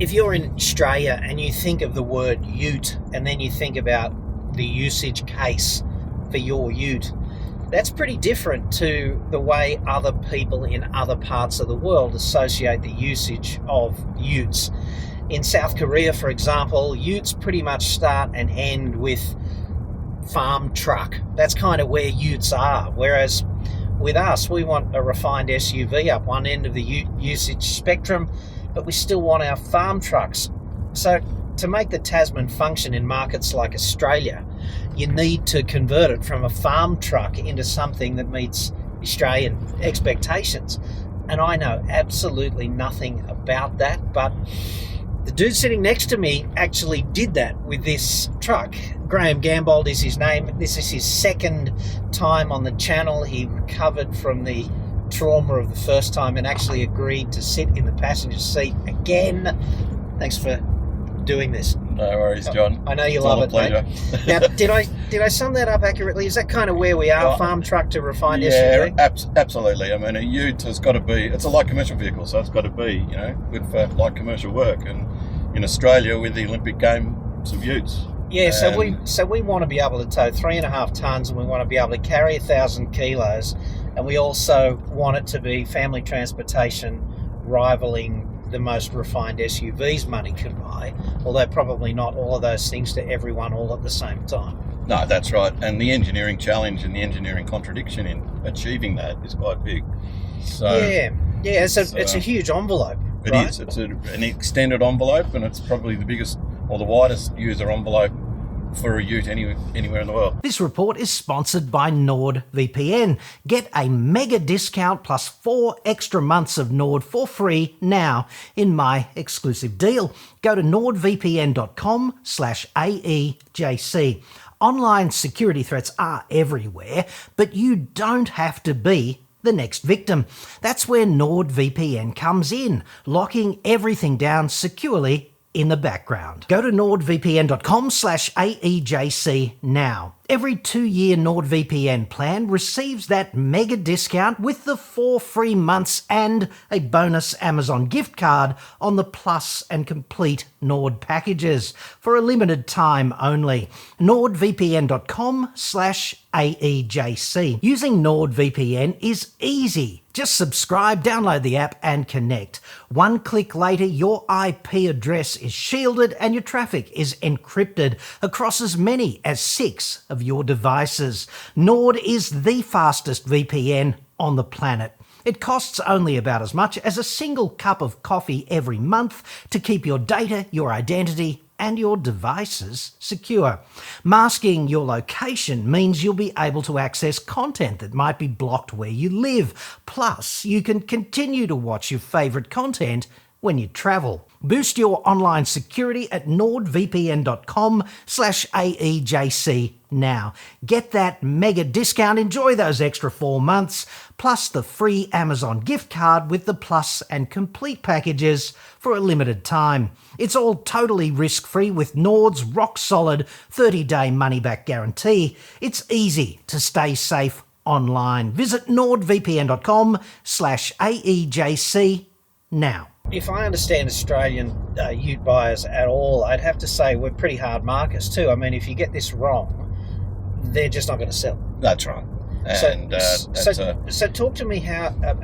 if you're in Australia and you think of the word ute and then you think about the usage case for your ute, that's pretty different to the way other people in other parts of the world associate the usage of utes. In South Korea, for example, utes pretty much start and end with farm truck. That's kind of where utes are. Whereas with us, we want a refined SUV up one end of the usage spectrum, but we still want our farm trucks. So to make the Tasman function in markets like Australia, you need to convert it from a farm truck into something that meets Australian expectations. And I know absolutely nothing about that, but the dude sitting next to me actually did that with this truck. Graeme Gambold is his name. This is his second time on the channel. He recovered from the trauma of the first time and actually agreed to sit in the passenger seat again. Thanks for doing this. No worries, John. I know you love it, mate. Now, did I sum that up accurately? Is that kind of where we are, farm truck to refined SUV? Yeah, absolutely. I mean, a ute has got to be, it's a light commercial vehicle, so it's got to be, good for light commercial work. And in Australia, with the Olympic Games of utes. Yeah, so we want to be able to tow 3.5 tonnes, and we want to be able to carry 1,000 kilos, and we also want it to be family transportation rivaling the most refined SUVs money can buy, although probably not all of those things to everyone all at the same time. No, that's right. And the engineering challenge and the engineering contradiction in achieving that is quite big. So it's a huge envelope. It right? is. It's an extended envelope, and it's probably the biggest or the widest user envelope for a ute anywhere in the world. This report is sponsored by NordVPN. Get a mega discount plus 4 extra months of Nord for free now in my exclusive deal. Go to nordvpn.com/AEJC. Online security threats are everywhere, but you don't have to be the next victim. That's where NordVPN comes in, locking everything down securely in the background. Go to nordvpn.com/AEJC now. Every 2-year NordVPN plan receives that mega discount with the 4 free months and a bonus Amazon gift card on the Plus and Complete Nord packages for a limited time only. nordvpn.com/AEJC. Using NordVPN is easy. Just subscribe, download the app and connect. 1 click later, your IP address is shielded and your traffic is encrypted across as many as 6 of your devices. Nord is the fastest VPN on the planet. It costs only about as much as a single cup of coffee every month to keep your data, your identity, and your devices secure. Masking your location means you'll be able to access content that might be blocked where you live. Plus, you can continue to watch your favourite content when you travel. Boost your online security at nordvpn.com/AEJC now. Get that mega discount, enjoy those extra 4 months, plus the free Amazon gift card with the Plus and Complete packages for a limited time. It's all totally risk-free with Nord's rock-solid 30-day money-back guarantee. It's easy to stay safe online. Visit nordvpn.com/AEJC now. If I understand Australian ute buyers at all, I'd have to say we're pretty hard markers too. I mean, if you get this wrong, they're just not going to sell. That's right. And so talk to me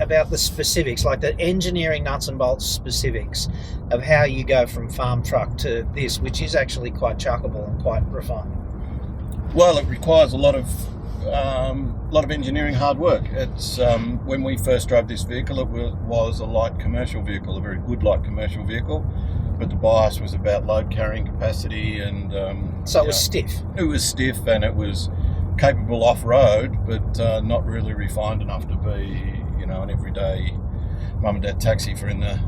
about the specifics, like the engineering nuts and bolts specifics of how you go from farm truck to this, which is actually quite chuckable and quite refined. Well, it requires a lot of engineering hard work. It's when we first drove this vehicle, it was a light commercial vehicle, a very good light commercial vehicle, but the bias was about load carrying capacity and so it was stiff. It was stiff and it was capable off-road, but not really refined enough to be, an everyday mum and dad taxi for in the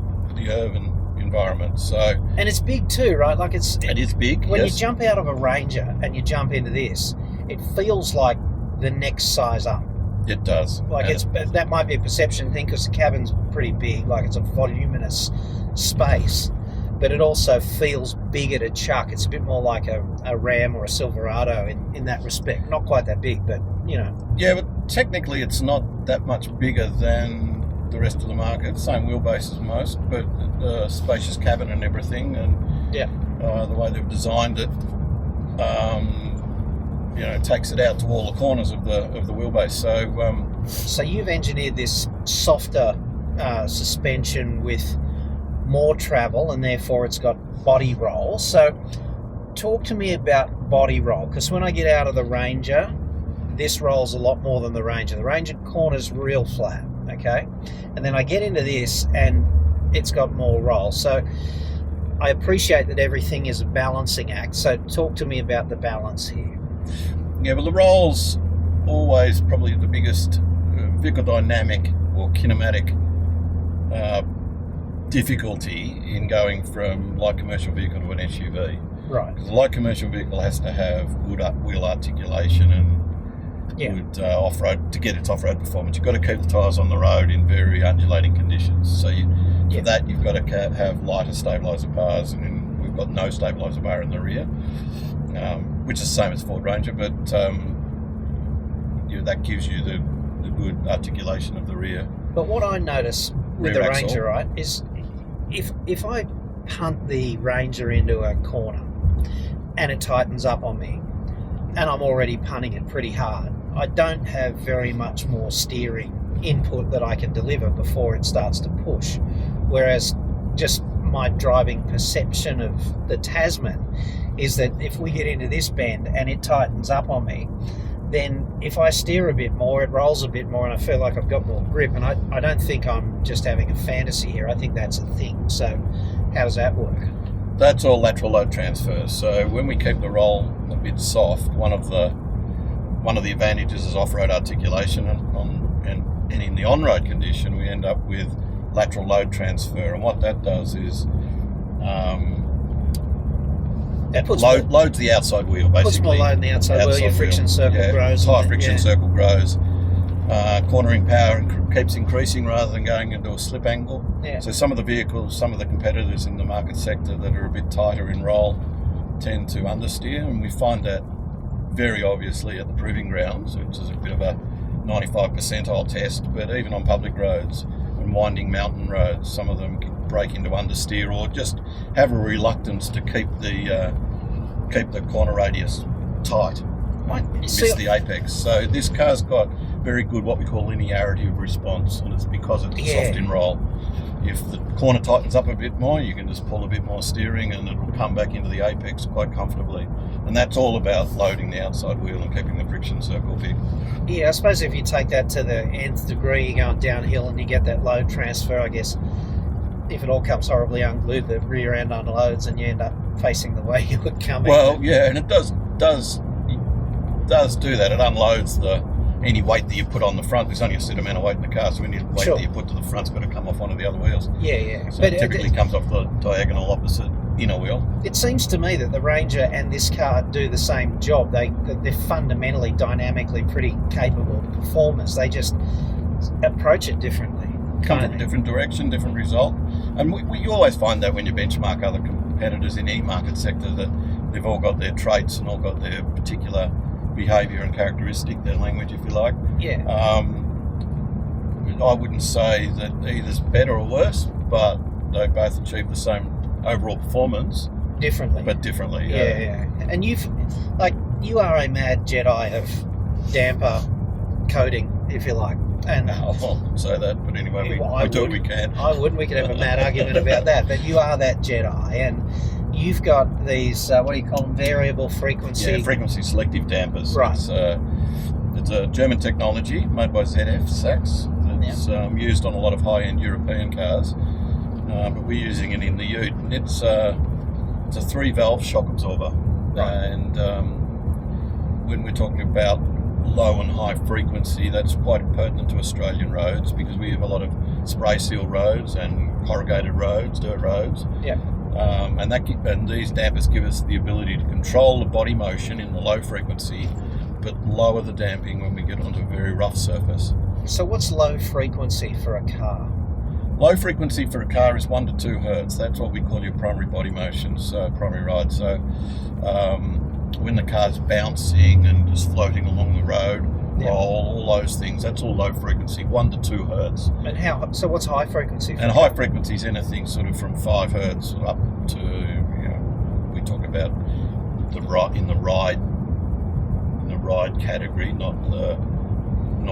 urban environment. So, and it's big too, right? Like it is big. When yes. you jump out of a Ranger and you jump into this, it feels like the next size up. It does. Like that might be a perception thing because the cabin's pretty big, like it's a voluminous space, but it also feels bigger to chuck. It's a bit more like a Ram or a Silverado in that respect. Not quite that big, but Yeah, but technically it's not that much bigger than the rest of the market. Same wheelbase as most, but spacious cabin and everything, and the way they've designed it, takes it out to all the corners of the wheelbase. So you've engineered this softer suspension with more travel, and therefore it's got body roll. So talk to me about body roll, because when I get out of the Ranger, this rolls a lot more than the Ranger. The Ranger corner's real flat, okay? And then I get into this and it's got more roll. So I appreciate that everything is a balancing act. So talk to me about the balance here. Yeah, well, the roll's always probably the biggest vehicle dynamic or kinematic difficulty in going from light commercial vehicle to an SUV. Right. Because a light commercial vehicle has to have good wheel articulation and good off-road, to get its off-road performance. You've got to keep the tyres on the road in very undulating conditions. So for that, you've got to have lighter stabiliser bars, and we've got no stabiliser bar in the rear, which is the same as Ford Ranger, but that gives you the good articulation of the rear. But what I notice with the Ranger, right, is if I punt the Ranger into a corner and it tightens up on me, and I'm already punting it pretty hard, I don't have very much more steering input that I can deliver before it starts to push. Whereas just my driving perception of the Tasman is that if we get into this bend and it tightens up on me, then if I steer a bit more, it rolls a bit more, and I feel like I've got more grip. And I don't think I'm just having a fantasy here. I think that's a thing. So how does that work? That's all lateral load transfer. So when we keep the roll a bit soft, one of the advantages is off-road articulation, and in the on-road condition we end up with lateral load transfer. And what that does is loads the outside wheel, basically. Puts more load in the outside wheel, your friction circle grows. Tyre friction circle grows. Cornering power keeps increasing rather than going into a slip angle. Yeah. So some of the vehicles, some of the competitors in the market sector that are a bit tighter in roll tend to understeer, and we find that very obviously at the proving grounds, which is a bit of a 95 percentile test, but even on public roads and winding mountain roads, some of them break into understeer or just have a reluctance to keep the corner radius tight. Miss the apex. So this car's got very good what we call linearity of response, and it's because it's soft in roll. If the corner tightens up a bit more, you can just pull a bit more steering and it'll come back into the apex quite comfortably. And that's all about loading the outside wheel and keeping the friction circle big. Yeah, I suppose if you take that to the nth degree, you're going downhill and you get that load transfer, I guess, if it all comes horribly unglued, the rear end unloads and you end up facing the way you were coming. Well, yeah, and it does do that. It unloads any weight that you put on the front. There's only a set amount of weight in the car, so any weight that you put to the front's got to come off one of the other wheels. Yeah. So it typically comes off the diagonal opposite inner wheel. It seems to me that the Ranger and this car do the same job. They're fundamentally, dynamically pretty capable performers. They just approach it differently. Come from a different direction, different result. And you always find that when you benchmark other competitors in any market sector, that they've all got their traits and all got their particular behaviour and characteristic, their language, if you like. Yeah. I wouldn't say that either's better or worse, but they both achieve the same overall performance. Differently. But differently, yeah. And you are a mad Jedi of damper coating, if you like. And I won't say that, but anyway, we do what we can. I wouldn't. We could have a mad argument about that, but you are that Jedi, and you've got these, what do you call them, variable frequency? Yeah, frequency selective dampers. Right. It's a German technology made by ZF Sachs. It's used on a lot of high-end European cars, but we're using it in the Ute. And it's a 3-valve shock absorber. Right. And when we're talking about low and high frequency, that's quite pertinent to Australian roads because we have a lot of spray seal roads and corrugated roads, dirt roads. Yeah. And these dampers give us the ability to control the body motion in the low frequency, but lower the damping when we get onto a very rough surface. So what's low frequency for a car? Low frequency for a car is 1 to 2 hertz. That's what we call your primary body motion, so primary ride. So when the car's bouncing and just floating along the road, Yeah. roll, all those things. That's all low frequency, 1 to 2 hertz. And so what's high frequency? And high frequency is anything sort of from 5 hertz up to, we talk about in the ride category, not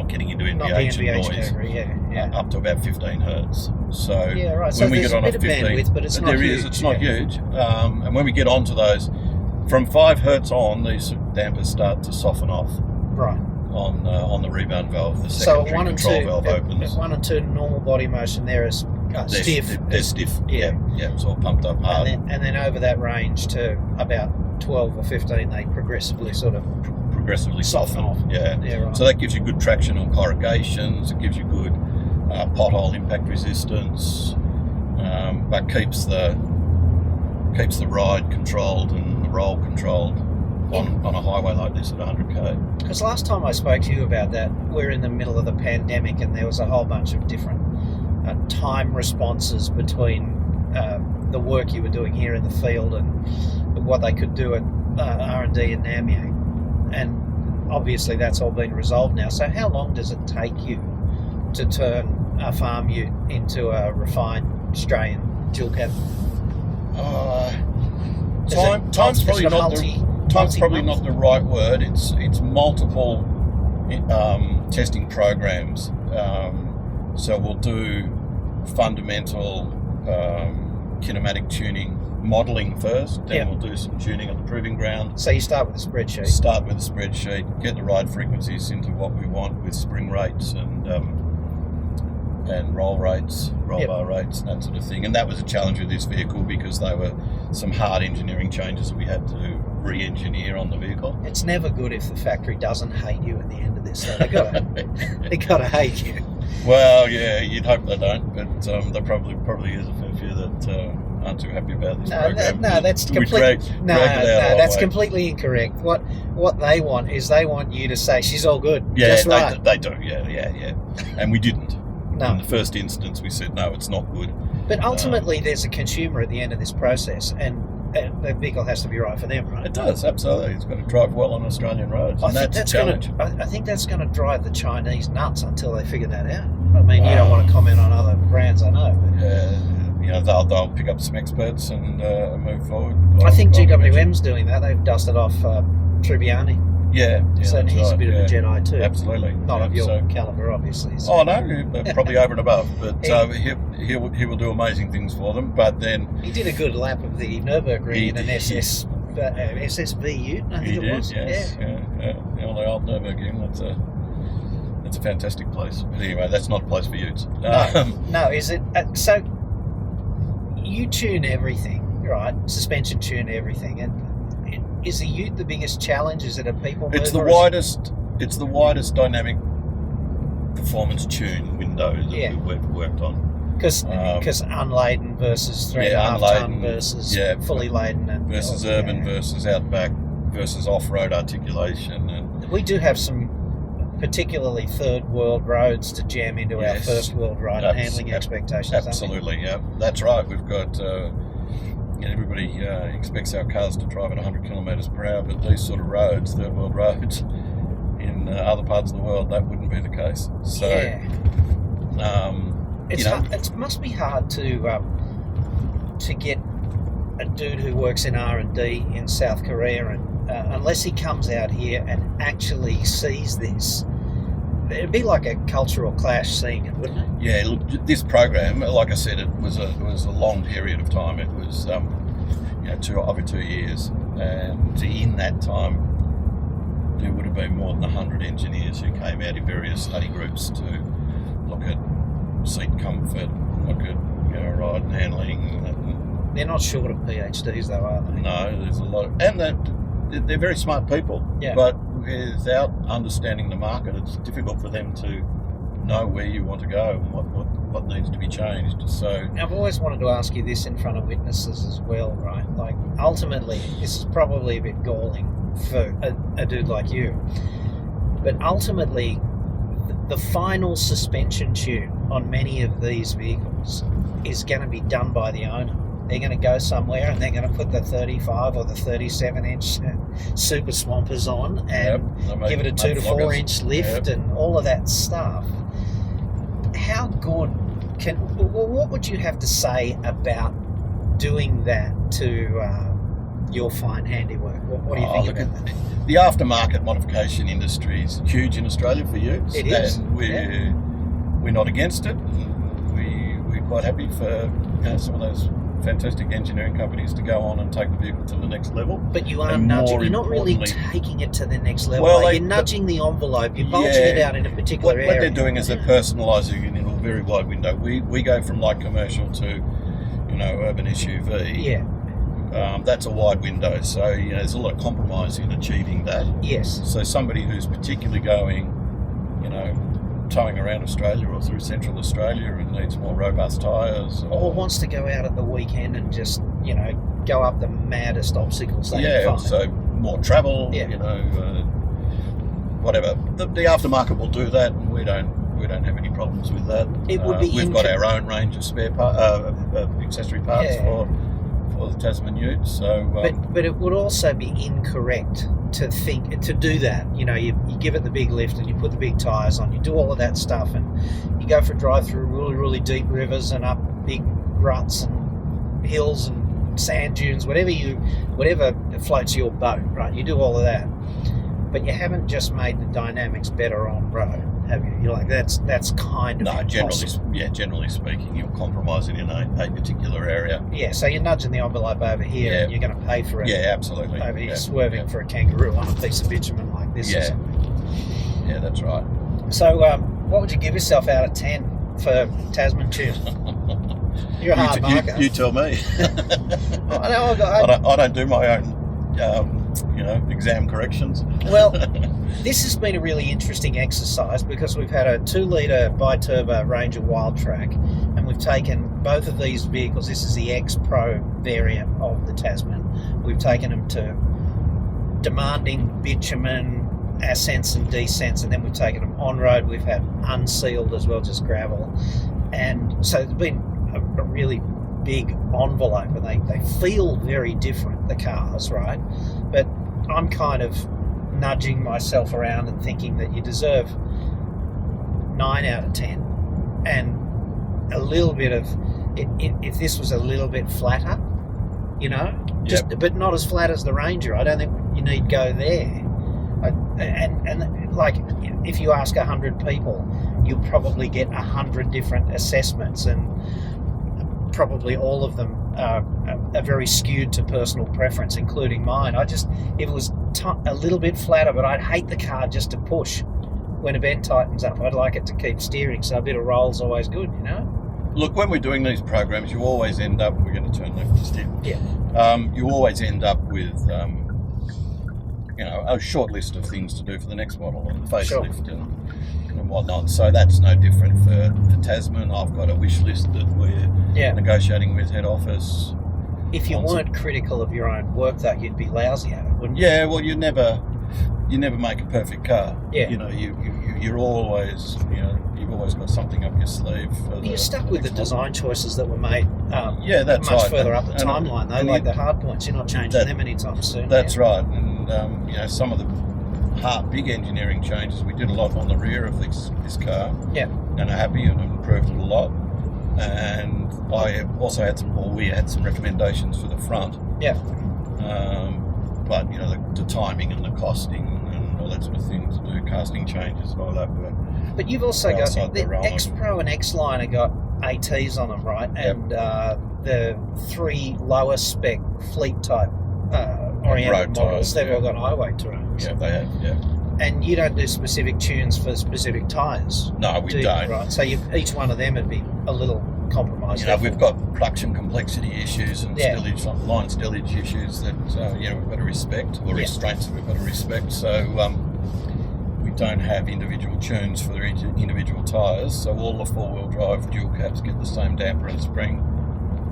getting into NVH and noise. Category, yeah. Up to about 15 hertz. So yeah, right. when So we there's get on a bit a of 15, bandwidth, but it's not huge. It's not huge. And when we get onto those, from 5 hertz on, these dampers start to soften off. Right. On the rebound valve, the So secondary at 1 and control 2, valve opens. at 1 and 2 normal body motion, they're as stiff. They're stiff. Yeah. Yeah, it's all pumped up hard. And then over that range to about 12 or 15, they progressively sort of progressively soften off. Yeah. Yeah, right. So that gives you good traction on corrugations. It gives you good pothole impact resistance, but keeps the ride controlled and the roll controlled on a highway like this at 100k. Because last time I spoke to you about that, we're in the middle of the pandemic, and there was a whole bunch of different time responses between the work you were doing here in the field and what they could do at R&D in Namyang. And obviously that's all been resolved now. So how long does it take you to turn a farm ute into a refined Australian dual cab? Time's probably not the right word. It's multiple testing programs. So we'll do fundamental kinematic tuning modelling first, then we'll do some tuning on the proving ground. So you start with a spreadsheet. Start with a spreadsheet, get the ride frequencies into what we want with spring rates and roll rates, bar rates, and that sort of thing. And that was a challenge with this vehicle because they were some hard engineering changes that we had to re-engineer on the vehicle. It's never good if the factory doesn't hate you at the end of this. So they gotta hate you. Well, yeah, you'd hope they don't, but there probably is a fair few that aren't too happy about this program. That's completely incorrect. What they want is they want you to say she's all good. Yeah, just right. They do. Yeah. And we didn't. No. In the first instance, we said no, it's not good. But ultimately, there's a consumer at the end of this process, and the vehicle has to be right for them, right? It does, absolutely. It's got to drive well on Australian roads, and that's a challenge. I think that's going to drive the Chinese nuts until they figure that out. I mean, you don't want to comment on other brands, I know. But yeah, they'll pick up some experts and move forward. I think GWM's doing that. They've dusted off Tribbiani. Yeah, so he's a bit of a Jedi too. Absolutely. Not of your calibre, obviously. So. Oh no, probably over and above. But he will do amazing things for them. But then he did a good lap of the Nürburgring in an SSV Ute, I think it was. Yes, yeah. The old Nürburgring. That's a fantastic place. But anyway, that's not a place for utes. No, is it? So you tune everything, right? Suspension tune everything, and. Is the ute the biggest challenge? Is it a people mover? It's the widest dynamic performance tune window that we've worked on. Because unladen versus 3.5 ton versus fully laden and versus urban versus outback versus off-road articulation. And we do have some particularly third world roads to jam into our first world ride and handling expectations. Absolutely, yeah, that's right. We've got. Everybody expects our cars to drive at 100 kilometres per hour, but these sort of roads, third world roads, in other parts of the world, that wouldn't be the case. So, it must be hard to get a dude who works in R&D in South Korea, and unless he comes out here and actually sees this. It'd be like a cultural clash seeing it, wouldn't it? Yeah, look, this program, like I said, it was a long period of time. It was, over 2 years, and in that time, there would have been more than 100 engineers who came out in various study groups to look at seat comfort, look at ride and handling. They're not short of PhDs, though, are they? No, there's a lot, and they're very smart people. Yeah. But without understanding the market, it's difficult for them to know where you want to go and what needs to be changed. So I've always wanted to ask you this in front of witnesses as well, right? Like, ultimately, this is probably a bit galling for a dude like you, but ultimately, the final suspension tune on many of these vehicles is going to be done by the owner. they're going to go somewhere and they're going to put the 35 or the 37-inch super swampers on and give it a 2 to 4 inch lift and all of that stuff. How good what would you have to say about doing that to your fine handiwork? What do you think about that? The aftermarket modification industry is huge in Australia for utes. It is. And we're not against it. We're quite happy for some of those fantastic engineering companies to go on and take the vehicle to the next level. But you are nudging. You're not really taking it to the next level. Well, you're nudging the envelope. You're bulging it out in a particular area. What they're doing is they're personalising it in a very wide window. We go from light commercial to urban SUV. Yeah. That's a wide window, so there's a lot of compromise in achieving that. Yes. So somebody who's particularly going, towing around Australia or through central Australia and needs more robust tyres, or wants to go out at the weekend and just go up the maddest obstacles they can find. So more travel. Yeah. Whatever. The aftermarket will do that, and we don't have any problems with that. It would be. We've got our own range of spare accessory parts for the Tasman ute. So, but it would also be incorrect to do that. You give it the big lift and you put the big tyres on. You do all of that stuff, and you go for a drive through really, really deep rivers and up big ruts and hills and sand dunes, whatever floats your boat. Right? You do all of that, but you haven't just made the dynamics better on road, have you? You're like that's kind of impossible. Generally speaking, you're compromising in a particular area. Yeah, so you're nudging the envelope over here, and you're going to pay for it. Yeah, absolutely. Over here, swerving for a kangaroo on a piece of bitumen like this. Yeah. Or something. Yeah, that's right. So, what would you give yourself out of 10 for Tasman tune? You're a hard marker. You tell me. I don't do my own. Exam corrections. Well, this has been a really interesting exercise because we've had a 2-litre bi-turbo Ranger Wildtrak, and we've taken both of these vehicles. This is the X Pro variant of the Tasman. We've taken them to demanding bitumen ascents and descents, and then we've taken them on road. We've had unsealed as well, just gravel, and so it's been a really big envelope, and they feel very different, the cars, right? But I'm kind of nudging myself around and thinking that you deserve 9 out of 10, and a little bit of if this was a little bit flatter, but not as flat as the Ranger. I don't think you need to go there. And like, if you ask 100 people, you'll probably get 100 different assessments, and probably all of them are very skewed to personal preference, including mine. If it was a little bit flatter, but I'd hate the car just to push when a bend tightens up. I'd like it to keep steering, so a bit of roll's always good, Look, when we're doing these programs, you always end up, we're going to turn left to steer. Yeah. You always end up with, a short list of things to do for the next model and facelift and whatnot. So that's no different for Tasman. I've got a wish list that we're negotiating with head office. If you weren't critical of your own work, though, you'd be lousy at it, wouldn't you? Yeah, well, you never make a perfect car. Yeah. You're always, you've always got something up your sleeve. You're stuck with the design choices that were made that's much right. further up the timeline, though, like the hard points. You're not changing them anytime soon. That's right. And, some of the big engineering changes, we did a lot on the rear of this car. Yeah. And are happy and improved it a lot. And I also we had some recommendations for the front. Yeah. But the timing and the costing and all that sort of thing to do casting changes and all that work. But you've also got the X Pro and X Line have got ATs on them, right? And the 3 lower spec fleet type oriented models, they've all got highway terrains. Yeah, they have. Yeah. And you don't do specific tunes for specific tyres. No, we don't. Right. So each one of them would be a little compromised. We've got production complexity issues and line stillage issues that we've got to respect, or restraints that we've got to respect. So we don't have individual tunes for each individual tyres. So all the 4-wheel drive dual cabs get the same damper and spring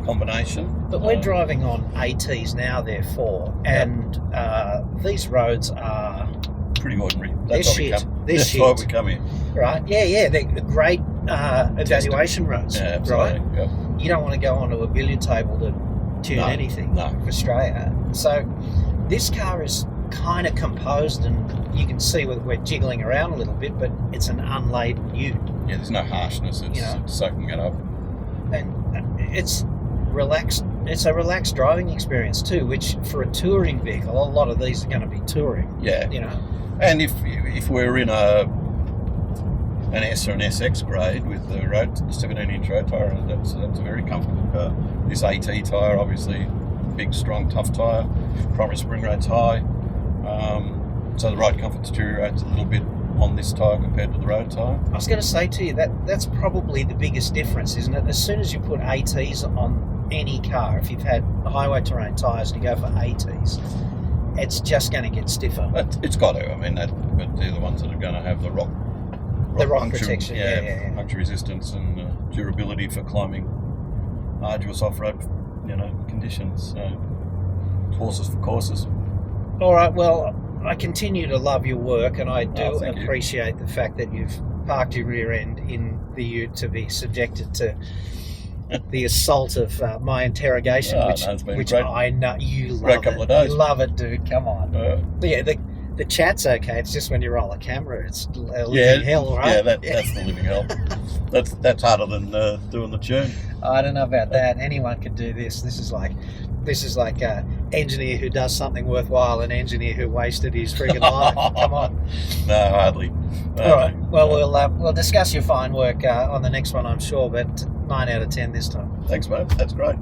combination. But we're driving on ATs now, therefore, and these roads are pretty ordinary. That's why we come here. Right? Yeah. They're great evaluation roads. Yeah, absolutely. Right? Yep. You don't want to go onto a billiard table to tune anything for Australia. So this car is kind of composed, and you can see we're jiggling around a little bit, but it's an unladen ute. Yeah, there's no harshness. It's soaking it up. And it's relaxed. It's a relaxed driving experience too, which for a touring vehicle, a lot of these are going to be touring. Yeah. And if we're in an S or an SX grade with the 17-inch road tyre, that's a very comfortable car. This AT tyre, obviously, big, strong, tough tyre. Primary spring rate's high. So the ride comfort deteriorates a little bit on this tyre compared to the road tyre. I was going to say to you that's probably the biggest difference, isn't it? As soon as you put ATs on any car, if you've had highway terrain tyres and you go for ATs, it's just going to get stiffer. It's got to. I mean, but they're the ones that are going to have the rock puncture, protection, puncture resistance and durability for climbing arduous off-road, conditions. So horses for courses. All right. Well, I continue to love your work, and I do appreciate the fact that you've parked your rear end in the ute to be subjected to the assault of my interrogation, which I know you love. Great couple of days. You love it, dude. Come on. Yeah, the chat's okay. It's just when you roll a camera, it's living hell, right? Yeah, that's the living hell. That's harder than doing the tune. I don't know about that. Anyone can do this. This is like an engineer who does something worthwhile, an engineer who wasted his friggin' life. Come on. No, hardly. All right. Well, we'll discuss your fine work on the next one, I'm sure, but 9 out of 10 this time. Thanks, mate. That's great.